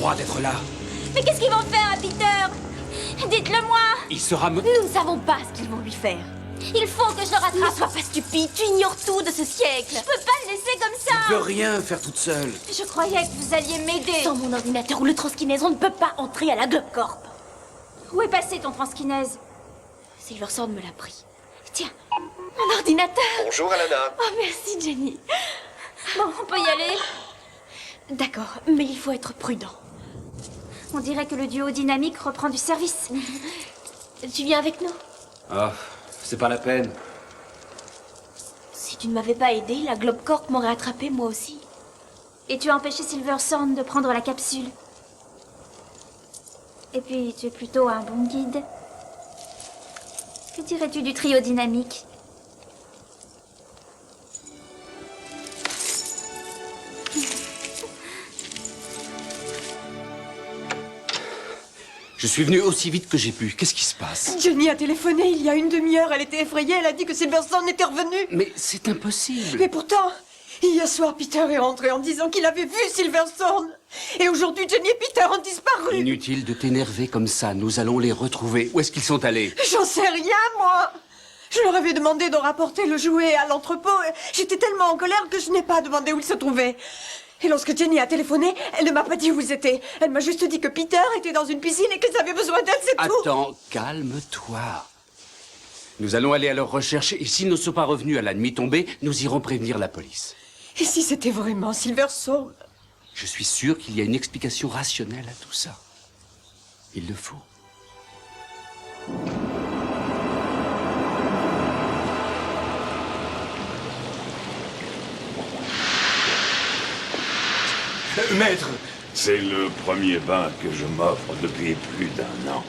droit d'être là. Mais qu'est-ce qu'ils vont faire à Peter? Dites-le-moi. Il sera... Nous ne savons pas ce qu'ils vont lui faire. Il faut que je le rattrape. Ne sois pas stupide, tu ignores tout de ce siècle. Je peux pas le laisser comme ça. Tu peux rien faire toute seule. Je croyais que vous alliez m'aider. Sans mon ordinateur ou le transkinèse, on ne peut pas entrer à la Globe Corp. Où est passé ton transkinèse? Silverthorne me l'a pris. Tiens, mon ordinateur. Bonjour, Alana. Oh, merci, Jenny. Bon, on peut y aller? D'accord, mais il faut être prudent. On dirait que le duo dynamique reprend du service. Tu viens avec nous? Ah, c'est pas la peine. Si tu ne m'avais pas aidé, la Globe Corp m'aurait attrapé moi aussi. Et tu as empêché Silverthorne de prendre la capsule. Et puis, tu es plutôt un bon guide. Que dirais-tu du trio dynamique? Je suis venu aussi vite que j'ai pu. Qu'est-ce qui se passe? Jenny a téléphoné il y a une demi-heure. Elle était effrayée. Elle a dit que Silverthorne était revenu. Mais c'est impossible. Mais pourtant, hier soir, Peter est rentré en disant qu'il avait vu Silverthorne. Et aujourd'hui, Jenny et Peter ont disparu. Inutile de t'énerver comme ça. Nous allons les retrouver. Où est-ce qu'ils sont allés? J'en sais rien, moi. Je leur avais demandé de rapporter le jouet à l'entrepôt. J'étais tellement en colère que je n'ai pas demandé où il se trouvait. Et lorsque Jenny a téléphoné, elle ne m'a pas dit où ils étaient. Elle m'a juste dit que Peter était dans une piscine et qu'ils avaient besoin d'aide, c'est tout. Attends, calme-toi. Nous allons aller à leur recherche et s'ils ne sont pas revenus à la nuit tombée, nous irons prévenir la police. Et si c'était vraiment Silverthorne? Je suis sûr qu'il y a une explication rationnelle à tout ça. Il le faut. Maître, c'est le premier bain que je m'offre depuis plus d'un an.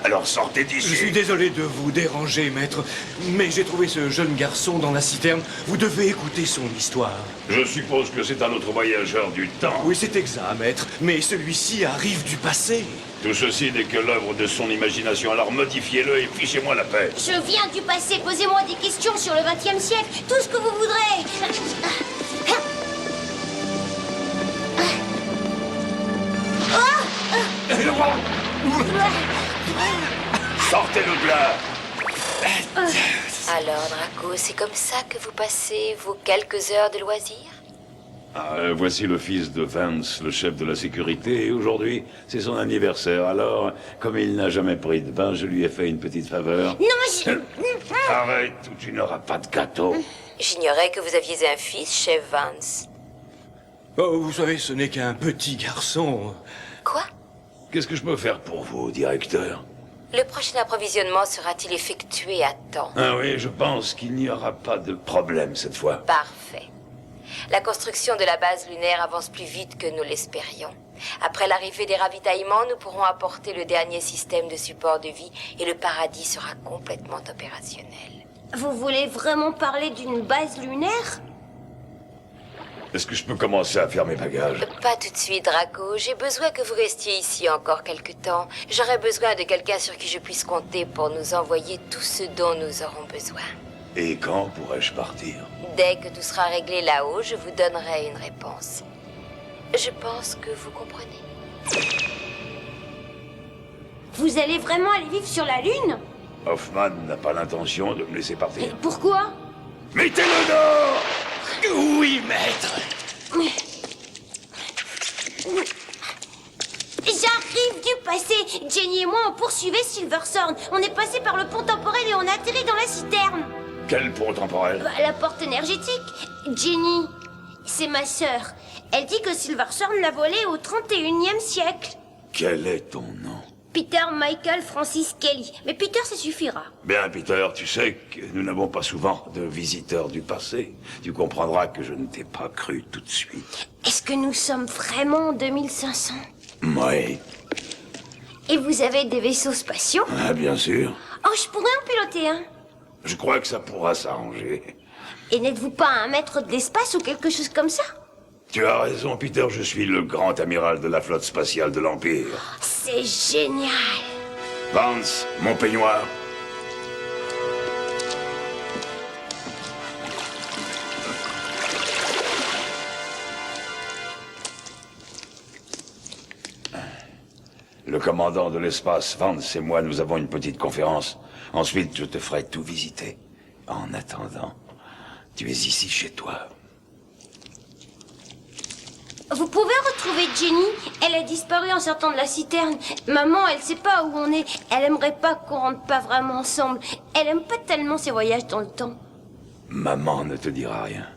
Alors sortez d'ici. Je suis désolé de vous déranger, maître, mais j'ai trouvé ce jeune garçon dans la citerne. Vous devez écouter son histoire. Je suppose que c'est un autre voyageur du temps. Oui, c'est exact, maître, mais celui-ci arrive du passé. Tout ceci n'est que l'œuvre de son imagination, alors modifiez-le et fichez-moi la paix. Je viens du passé, posez-moi des questions sur le XXe siècle, tout ce que vous voudrez. Sortez-le de là. Alors, Draco, c'est comme ça que vous passez vos quelques heures de loisirs? Voici le fils de Vance, le chef de la sécurité, et aujourd'hui, c'est son anniversaire. Alors, comme il n'a jamais pris de bain, je lui ai fait une petite faveur. Non, Arrête ou tu n'auras pas de gâteau. J'ignorais que vous aviez un fils, chef Vance. Oh, vous savez, ce n'est qu'un petit garçon. Quoi? Qu'est-ce que je peux faire pour vous, directeur? Le prochain approvisionnement sera-t-il effectué à temps? Ah oui, je pense qu'il n'y aura pas de problème cette fois. Parfait. La construction de la base lunaire avance plus vite que nous l'espérions. Après l'arrivée des ravitaillements, nous pourrons apporter le dernier système de support de vie et le paradis sera complètement opérationnel. vous voulez vraiment parler d'une base lunaire? Est-ce que je peux commencer à faire mes bagages? Pas tout de suite, Draco. J'ai besoin que vous restiez ici encore quelque temps. J'aurai besoin de quelqu'un sur qui je puisse compter pour nous envoyer tout ce dont nous aurons besoin. Et quand pourrais-je partir? Dès que tout sera réglé là-haut, je vous donnerai une réponse. Je pense que vous comprenez. Vous allez vraiment aller vivre sur la Lune? Hoffman n'a pas l'intention de me laisser Et partir. pourquoi? Mettez-le dehors! Oui, maître. J'arrive du passé. Jenny et moi, on poursuivait Silverthorne. On est passé par le pont temporel et on a atterri dans la citerne. Quel pont temporel? La porte énergétique. Jenny, c'est ma sœur. Elle dit que Silverthorne l'a volée au 31e siècle. Quel est ton nom? Peter Michael Francis Kelly. Mais Peter, ça suffira. Bien, Peter, tu sais que nous n'avons pas souvent de visiteurs du passé. Tu comprendras que je ne t'ai pas cru tout de suite. Est-ce que nous sommes vraiment en 2500? Oui. Et vous avez des vaisseaux spatiaux? Ah, bien sûr. Oh, je pourrais en piloter un. Je crois que ça pourra s'arranger. Et n'êtes-vous pas un maître de l'espace ou quelque chose comme ça? Tu as raison, Peter, je suis le grand amiral de la flotte spatiale de l'Empire. C'est génial. Vance, mon peignoir. Le commandant de l'espace, Vance et moi, nous avons une petite conférence. Ensuite, je te ferai tout visiter. En attendant, tu es ici chez toi. Vous pouvez retrouver Jenny? Elle a disparu en sortant de la citerne. Maman, elle sait pas où on est. Elle aimerait pas qu'on rentre pas vraiment ensemble. Elle aime pas tellement ces voyages dans le temps. Maman ne te dira rien.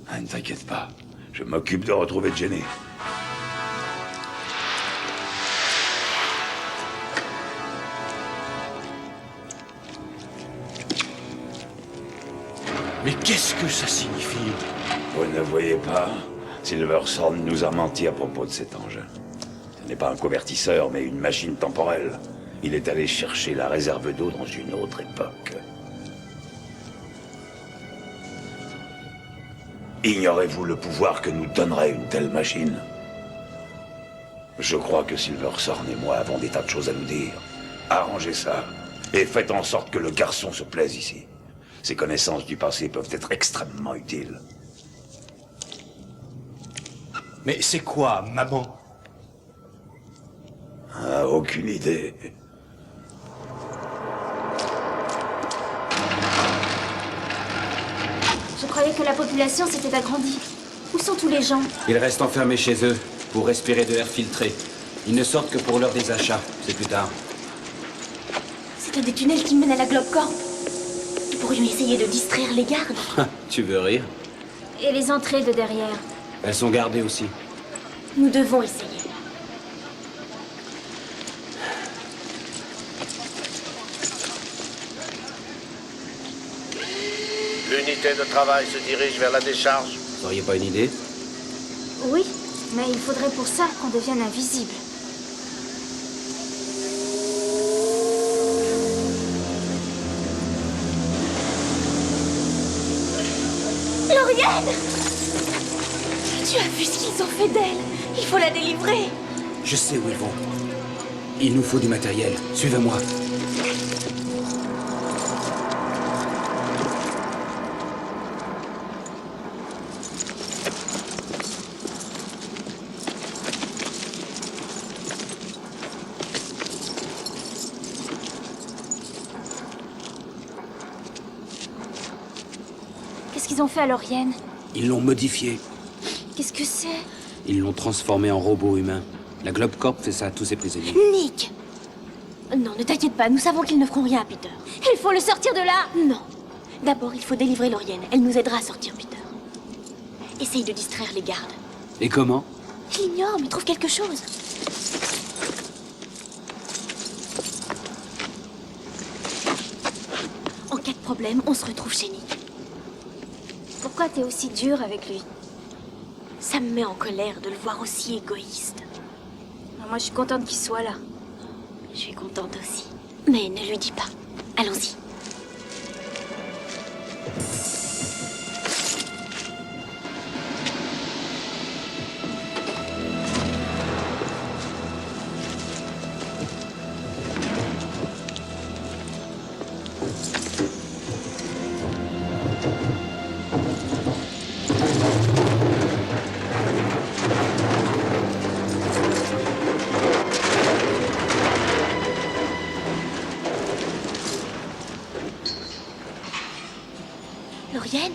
Ah, ne t'inquiète pas. Je m'occupe de retrouver Jenny. Mais qu'est-ce que ça signifie? Vous ne voyez pas? Silverthorne nous a menti à propos de cet engin. Ce n'est pas un convertisseur, mais une machine temporelle. Il est allé chercher la réserve d'eau dans une autre époque. Ignorez-vous le pouvoir que nous donnerait une telle machine? Je crois que Silverthorne et moi avons des tas de choses à nous dire. Arrangez ça, et faites en sorte que le garçon se plaise ici. Ses connaissances du passé peuvent être extrêmement utiles. Mais c'est quoi, maman? Ah, aucune idée. Je croyais que la population s'était agrandie. Où sont tous les gens? Ils restent enfermés chez eux pour respirer de l'air filtré. Ils ne sortent que pour l'heure des achats. C'est plus tard. C'est un des tunnels qui mène à la Globe Corp. Nous pourrions essayer de distraire les gardes. Tu veux rire? Et les entrées de derrière. Elles sont gardées aussi. Nous devons essayer. L'unité de travail se dirige vers la décharge. Vous n'auriez pas une idée? Oui, mais il faudrait pour ça qu'on devienne invisible. Lauriane! Tu as vu ce qu'ils ont fait d'elle? Il faut la délivrer. Je sais où ils vont. Il nous faut du matériel. Suivez-moi. Qu'est-ce qu'ils ont fait à Lauriane? Ils l'ont modifié. Qu'est-ce que c'est? Ils l'ont transformé en robot humain. La Globe Corp fait ça à tous ses prisonniers. Nick! Non, ne t'inquiète pas, nous savons qu'ils ne feront rien à Peter. Il faut le sortir de là! Non. D'abord, il faut délivrer Lauriane. Elle nous aidera à sortir Peter. Essaye de distraire les gardes. Et comment? Je l'ignore, mais trouve quelque chose. En cas de problème, on se retrouve chez Nick. Pourquoi t'es aussi dur avec lui? Ça me met en colère de le voir aussi égoïste. Moi, je suis contente qu'il soit là. Je suis contente aussi. Mais ne lui dis pas. Allons-y. Lauriane?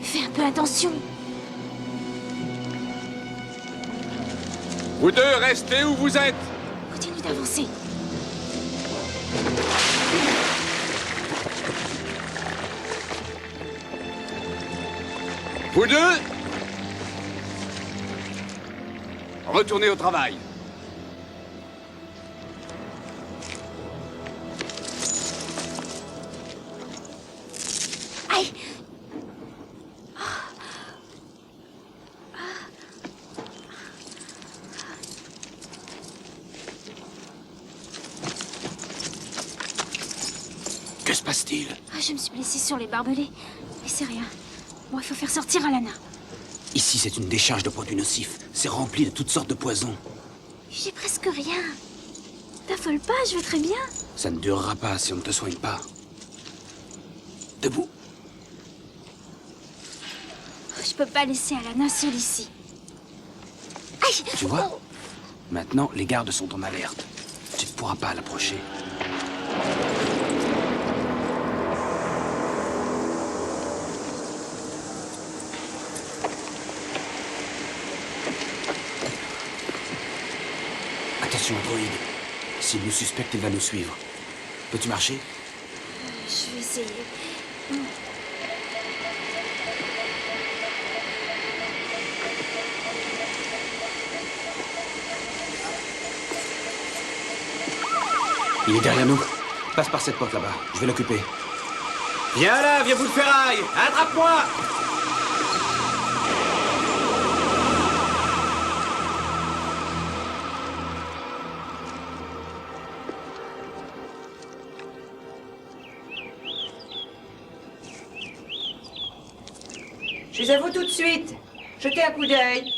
Fais un peu attention. Vous deux, restez où vous êtes. Continue d'avancer. Vous deux, retournez au travail. Aïe! Que se passe-t-il? Je me suis blessée sur les barbelés. Mais c'est rien. Bon, il faut faire sortir Alana. Ici, c'est une décharge de produits nocifs. C'est rempli de toutes sortes de poisons. J'ai presque rien. T'affole pas, je vais très bien. Ça ne durera pas si on ne te soigne pas. Debout. Je peux pas laisser Alana seule ici. Aïe! Tu vois? Maintenant, les gardes sont en alerte. Tu ne pourras pas l'approcher. Attention, androïde. S'il nous suspecte, il va nous suivre. Peux-tu marcher? Je vais essayer. Il est derrière nous. Passe par cette porte là-bas. Je vais l'occuper. Viens là, viens bout de ferraille. Attrape-moi! Je suis à vous tout de suite. Jetez un coup d'œil.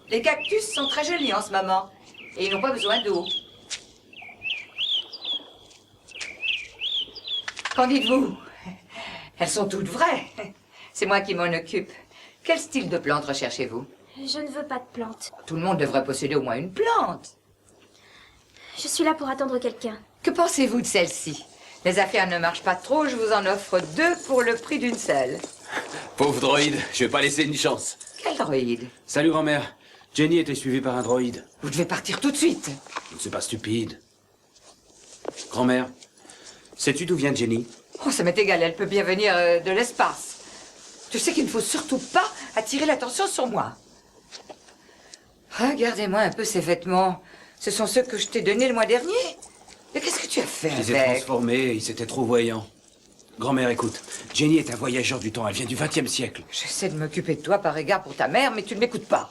Les cactus sont très jolis en ce moment. Et ils n'ont pas besoin d'eau. Qu'en dites-vous? Elles sont toutes vraies. C'est moi qui m'en occupe. Quel style de plante recherchez-vous? Je ne veux pas de plantes. Tout le monde devrait posséder au moins une plante. Je suis là pour attendre quelqu'un. Que pensez-vous de celle-ci? Les affaires ne marchent pas trop, je vous en offre 2 pour le prix d'une seule. Pauvre droïde, je vais pas laisser une chance. Quel droïde? Salut, grand-mère. Jenny était suivie par un droïde. Vous devez partir tout de suite. C'est pas stupide. Grand-mère, sais-tu d'où vient Jenny? Oh, ça m'est égal, elle peut bien venir de l'espace. Tu sais qu'il ne faut surtout pas attirer l'attention sur moi. Regardez-moi un peu ces vêtements. Ce sont ceux que je t'ai donnés le mois dernier. Mais qu'est-ce que tu as fait Je les ai avec? transformés, ils étaient trop voyants. Grand-mère, écoute, Jenny est un voyageur du temps, elle vient du XXe siècle. J'essaie de m'occuper de toi par égard pour ta mère, mais tu ne m'écoutes pas.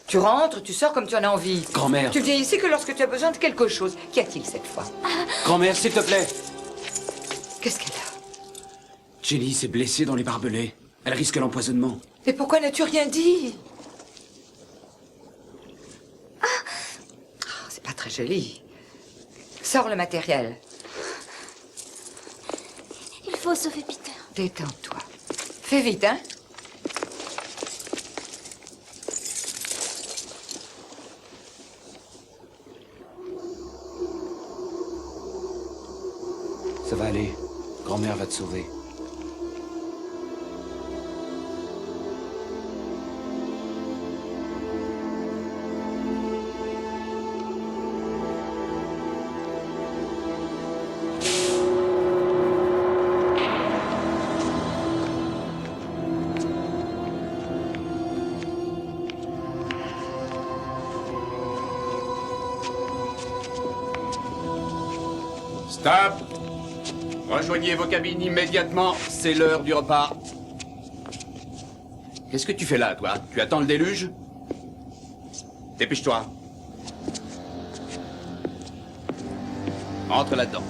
Tu rentres, tu sors comme tu en as envie. Grand-mère. Tu viens ici que lorsque tu as besoin de quelque chose. Qu'y a-t-il cette fois? Grand-mère, s'il te plaît. Qu'est-ce qu'elle a? Jenny s'est blessée dans les barbelés. Elle risque l'empoisonnement. Mais pourquoi n'as-tu rien dit? Oh, c'est pas très joli. Sors le matériel. Il faut sauver Peter. Détends-toi. Fais vite, hein? Ça va aller. Grand-mère va te sauver. Stop! Rejoignez vos cabines immédiatement, c'est l'heure du repas. Qu'est-ce que tu fais là, toi? Tu attends le déluge? Dépêche-toi. Entre là-dedans.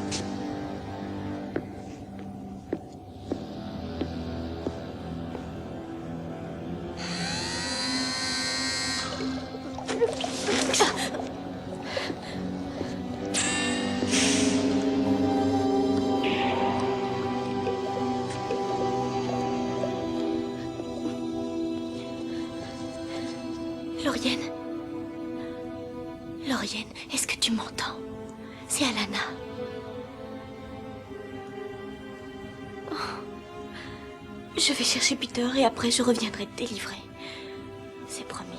Laurienne. Laurienne, est-ce que tu m'entends? C'est Alana. Oh. Je vais chercher Peter et après je reviendrai te délivrer. C'est promis.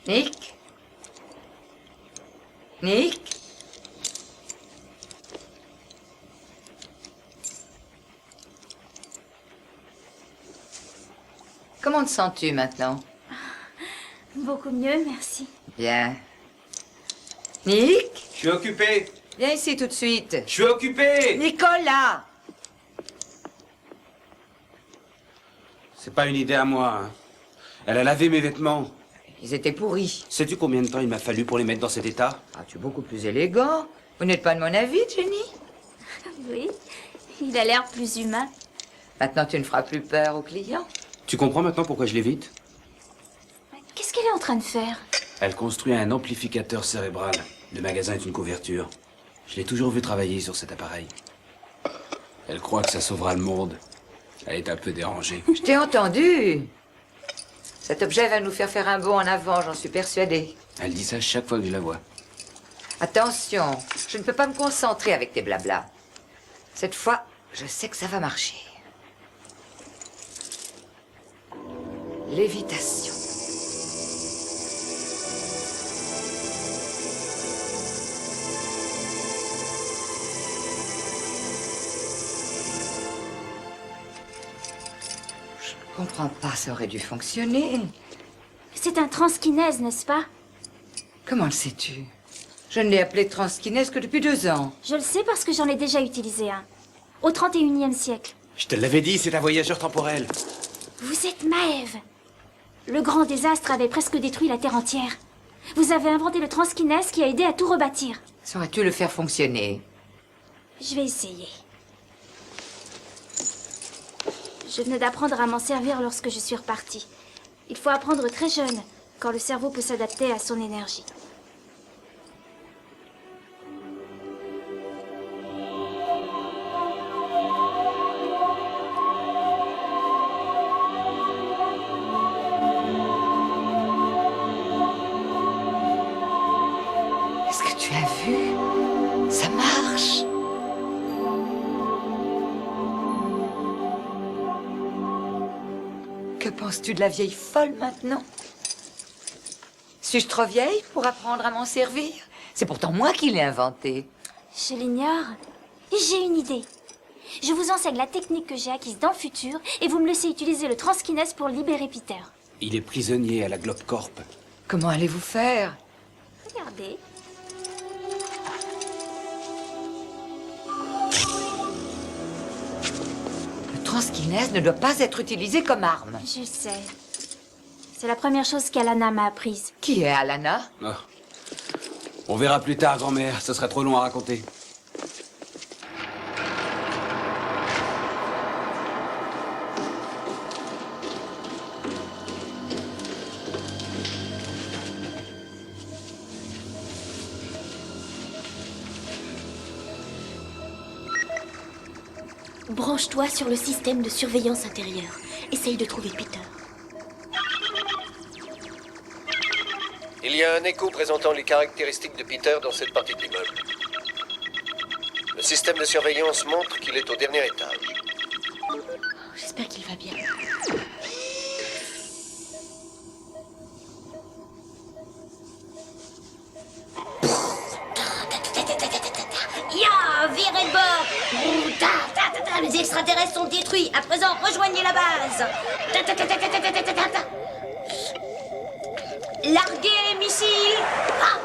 Nick? Nick? Comment te sens-tu maintenant? Beaucoup mieux, merci. Bien. Nick? Je suis occupé. Viens ici tout de suite. Je suis occupé. Nicolas! C'est pas une idée à moi. Hein. Elle a lavé mes vêtements. Ils étaient pourris. Sais-tu combien de temps il m'a fallu pour les mettre dans cet état? Ah, tu es beaucoup plus élégant. Vous n'êtes pas de mon avis, Jenny? Oui, il a l'air plus humain. Maintenant, tu ne feras plus peur aux clients. Tu comprends maintenant pourquoi je l'évite? Qu'est-ce qu'elle est en train de faire? Elle construit un amplificateur cérébral. Le magasin est une couverture. Je l'ai toujours vu travailler sur cet appareil. Elle croit que ça sauvera le monde. Elle est un peu dérangée. Je t'ai entendu. Cet objet va nous faire un bond en avant, j'en suis persuadée. Elle dit ça chaque fois que je la vois. Attention, je ne peux pas me concentrer avec tes blablas. Cette fois, je sais que ça va marcher. Lévitation. Je ne comprends pas, ça aurait dû fonctionner. C'est un transkinèse, n'est-ce pas? Comment le sais-tu? Je ne l'ai appelé transkinèse que depuis 2 ans. Je le sais parce que j'en ai déjà utilisé un. Au 31e siècle. Je te l'avais dit, c'est un voyageur temporel. Vous êtes Maëv. Le grand désastre avait presque détruit la Terre entière. Vous avez inventé le transkinèse qui a aidé à tout rebâtir. Saurais-tu le faire fonctionner? Je vais essayer. Je venais d'apprendre à m'en servir lorsque je suis repartie. Il faut apprendre très jeune, quand le cerveau peut s'adapter à son énergie. Est-ce que tu as vu? Ça marche. Que penses-tu de la vieille folle maintenant? Suis-je trop vieille pour apprendre à m'en servir? C'est pourtant moi qui l'ai inventé. Je l'ignore. J'ai une idée. Je vous enseigne la technique que j'ai acquise dans le futur et vous me laissez utiliser le transkinèse pour libérer Peter. Il est prisonnier à la Globcorp. Comment allez-vous faire? Regardez. Le transkinèse ne doit pas être utilisé comme arme. Je sais. C'est la première chose qu'Alana m'a apprise. Qui est Alana? Ah. On verra plus tard, grand-mère. Ce serait trop long à raconter. Branche-toi sur le système de surveillance intérieure. Essaye de trouver Peter. Il y a un écho présentant les caractéristiques de Peter dans cette partie de l'immeuble. Le système de surveillance montre qu'il est au dernier étage. J'espère qu'il va bien. Ya, virez de bord. Les extraterrestres sont détruits. À présent, rejoignez la base. Larguez les missiles. Ah.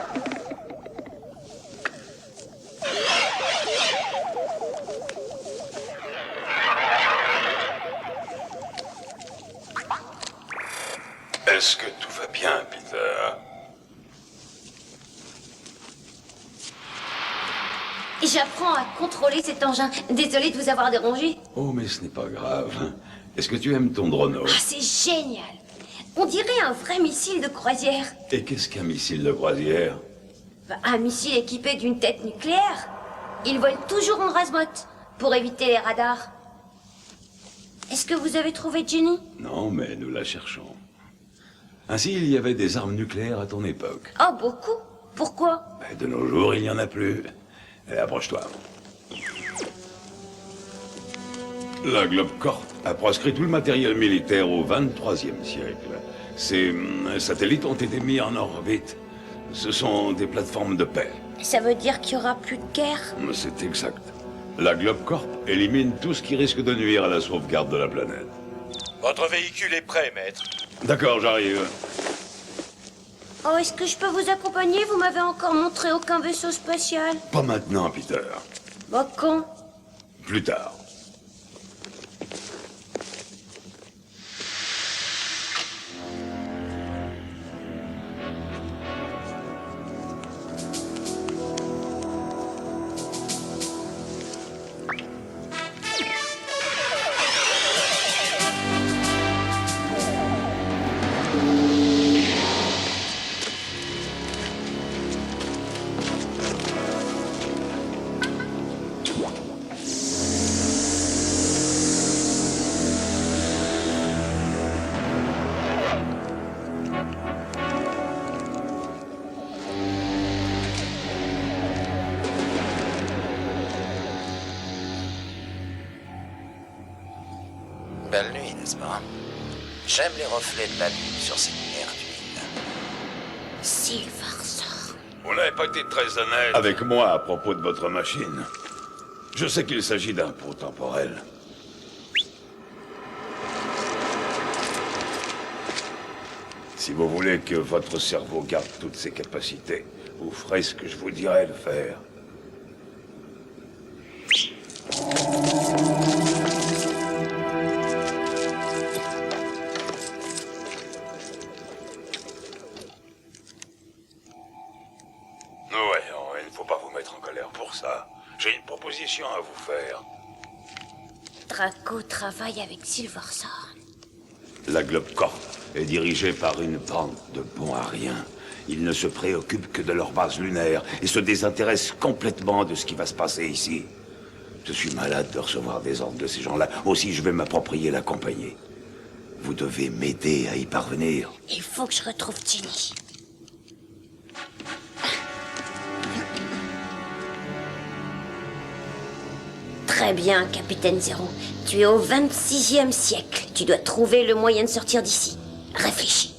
Est-ce que tout va bien, Peter? J'apprends à contrôler cet engin. Désolée de vous avoir dérangé. Oh, mais ce n'est pas grave. Est-ce que tu aimes ton drono? Ah, c'est génial. On dirait un vrai missile de croisière. Et qu'est-ce qu'un missile de croisière? Un missile équipé d'une tête nucléaire. Il vole toujours en rase-motte pour éviter les radars. Est-ce que vous avez trouvé Jenny? Non, mais nous la cherchons. Ainsi, il y avait des armes nucléaires à ton époque. Oh, beaucoup. Pourquoi? De nos jours, il n'y en a plus. Allez, approche-toi. La Globcorp a proscrit tout le matériel militaire au XXIIIe siècle. Ces satellites ont été mis en orbite. Ce sont des plateformes de paix. Ça veut dire qu'il n'y aura plus de guerre? C'est exact. La Globcorp élimine tout ce qui risque de nuire à la sauvegarde de la planète. Votre véhicule est prêt, maître. D'accord, j'arrive. Oh, est-ce que je peux vous accompagner? Vous m'avez encore montré aucun vaisseau spatial. Pas maintenant, Peter. Bah, quand? Plus tard. belle nuit, n'est-ce pas? J'aime les reflets de la lune sur cette mer d'huile. Silverthorn. Vous n'avez pas été très honnête avec moi à propos de votre machine. Je sais qu'il s'agit d'un pot temporel. Si vous voulez que votre cerveau garde toutes ses capacités, vous ferez ce que je vous dirai de faire. Ouais, il ne faut pas vous mettre en colère pour ça. J'ai une proposition à vous faire. Draco travaille avec Silverthorn. La Globcorp est dirigée par une bande de bons à rien. Ils ne se préoccupent que de leur base lunaire et se désintéressent complètement de ce qui va se passer ici. Je suis malade de recevoir des ordres de ces gens-là. Aussi, je vais m'approprier la compagnie. Vous devez m'aider à y parvenir. Il faut que je retrouve Jenny. Très bien, Capitaine Zero. Tu es au 26e siècle. Tu dois trouver le moyen de sortir d'ici. Réfléchis.